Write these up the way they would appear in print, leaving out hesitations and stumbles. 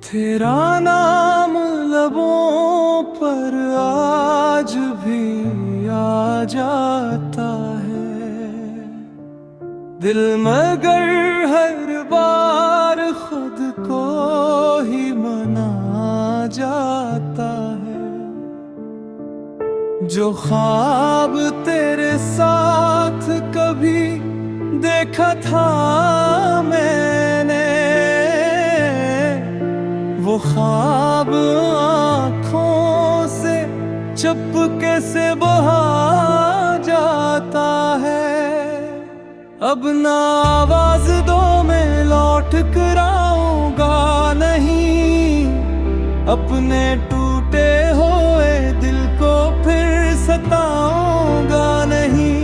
तेरा नाम लबों पर आज भी आ जाता है, दिल मगर हर बार खुद को ही मना जाता है। जो ख्वाब तेरे साथ कभी देखा था मैंने, वो ख्वाब आँखों से चुपके से बहा जाता है। अब ना आवाज दो मैं लौट कर आऊंगा नहीं, अपने टूटे हुए दिल को फिर सताऊंगा नहीं।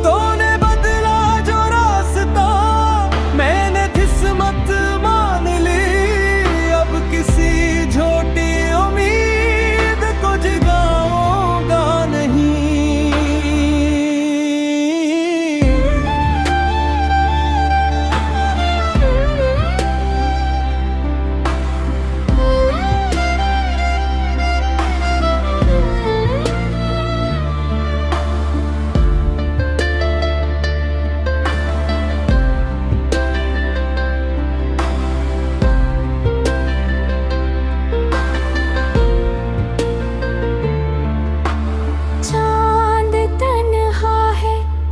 तूने बदला जो रास्ता मैंने किस्मत मान ली, अब किसी झूठी उम्मीद को जगाऊंगा नहीं।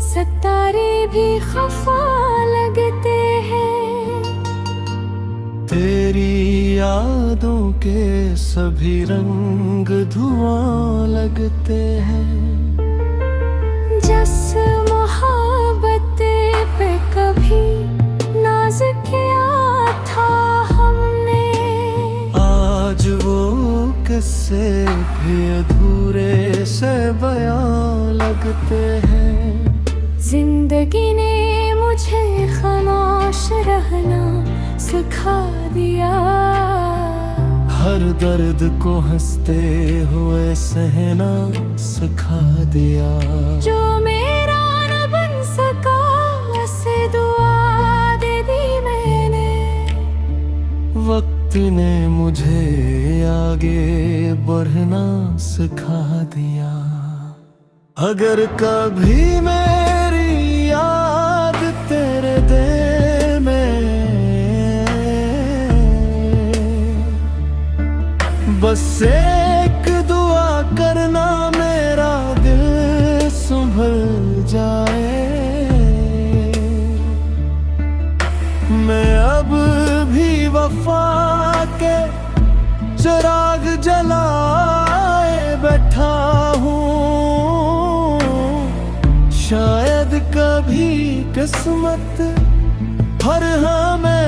सितारे भी खफा लगते हैं, तेरी यादों के सभी रंग धुआं लगते हैं। जिस मोहब्बत पे कभी नाज किया था हमने, आज वो किस्से भी अधूरे से बयां लगते हैं। जिंदगी ने मुझे खामोश रहना सिखा दिया, हर दर्द को हंसते हुए सहना सिखा दिया। जो मेरा न बन सका उसे दुआ दे दी मैंने, वक्त ने मुझे आगे बढ़ना सिखा दिया। अगर कभी मेरी याद तेरे दिल में बस एक दुआ करना, मेरा दिल संभल जाए। मैं अब भी वफा के चिराग जलाए बैठा हूँ, शायद कभी किस्मत हर हमें